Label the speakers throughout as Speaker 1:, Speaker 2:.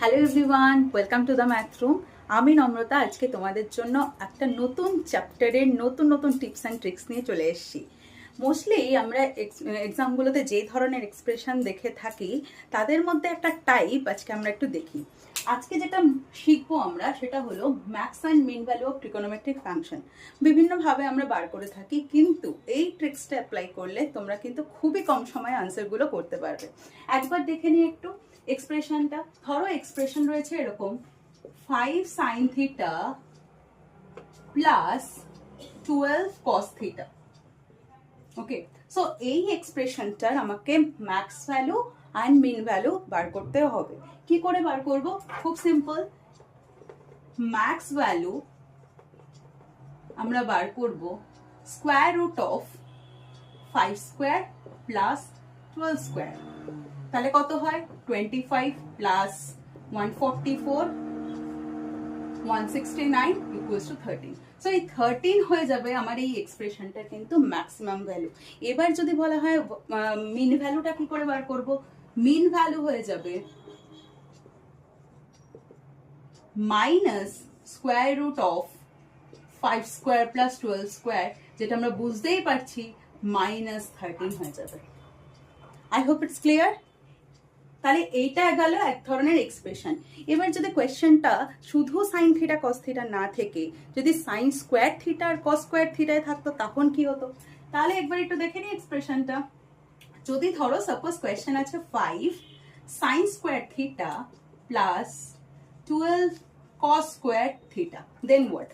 Speaker 1: Hello everyone, welcome to the math room. আমি নম্রতা আজকে তোমাদের জন্য একটা নতুন চ্যাপ্টারের নতুন নতুন টিপস অ্যান্ড ট্রিক্স নিয়ে চলে এসেছি। মোস্টলি আমরা এক্সামগুলোতে যে ধরনের এক্সপ্রেশন দেখে থাকি তাদের মধ্যে একটা টাইপ আজকে আমরা একটু দেখি। আজকে যেটা শিখবো আমরা সেটা হলো max and mean value of trigonometric function. বিভিন্নভাবে আমরা বার করে থাকি, কিন্তু এই ট্রিক্সটা অ্যাপ্লাই করলে তোমরা কিন্তু খুবই কম সময়ে আনসারগুলো করতে পারবে। একবার দেখে নিই একটু এক্সপ্রেশনটা। ধরো এক্সপ্রেশন রয়েছে এরকম 5 sin theta plus 12 cos theta। Okay, so এই এক্সপ্রেশনটার আমাকে max value and mean value বার করতে হবে। কি করে বার করব? খুব সিম্পল। ম্যাক্স ভ্যালু আমরা বার করব square root of 5 square plus 12 square. তাহলে কত হয়? 25 প্লাস 144 169 ইকুয়ালস টু 13। সো এই 13 হয়ে যাবে আমার এই এক্সপ্রেশনটা কিন্তু ম্যাক্সিমাম ভ্যালু। এবার যদি বলা হয় মিন ভ্যালুটা কি করে বার করব? মিন ভ্যালু হয়ে যাবে minus square root of 5 square plus 12 square, যেটা আমরা বুঝতেই পারছি মাইনাস 13 হয়ে যাবে। I hope it's clear. তাহলে এইটা গেল এক ধরনের এক্সপ্রেশন। এবার যদি কোয়েশ্চেনটা শুধু সাইন থিটা কস থিটা না থেকে যদি সাইন স্কোয়ার থিটা আর কস স্কোয়ার থিটায় থাকতো তখন কি হতো? তাহলে একবার একটু দেখে নিই এক্সপ্রেশনটা। যদি ধরো সাপোজ কোয়েশ্চেন আছে 5 sine square theta plus 12 cos square theta, then what?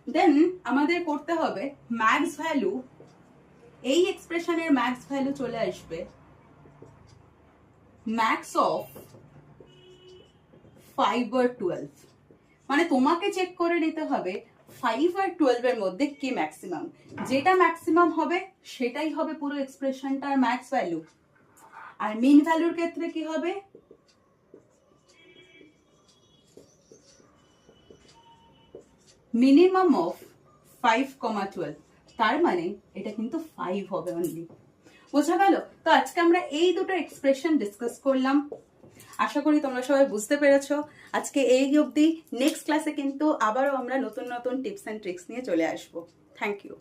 Speaker 1: Then আমাদের করতে হবে ম্যাক্স ভ্যালু। এই এক্সপ্রেশনের ম্যাক্স ভ্যালু চলে আসবে ম্যাক্স অফ 5 আর 12। মানে তোমাকে চেক করে নিতে হবে 5 আর 12 এর মধ্যে কি ম্যাক্সিমাম। যেটা ম্যাক্সিমাম হবে সেটাই হবে পুরো এক্সপ্রেশনটার ম্যাক্স ভ্যালু। আর মিন ভ্যালুর ক্ষেত্রে কি হবে? Minimum of 5,12। তার মানে এটা কিন্তু 5 হবে অনলি। বোঝা গেল? তো আজকে আমরা এই দুটো এক্সপ্রেশন ডিসকাস করলাম। আশা করি তোমরা সবাই বুঝতে পেরেছো। আজকে এই অবধি। নেক্সট ক্লাসে কিন্তু আবারও আমরা নতুন নতুন টিপস অ্যান্ড ট্রিক্স নিয়ে চলে আসবো। Thank you.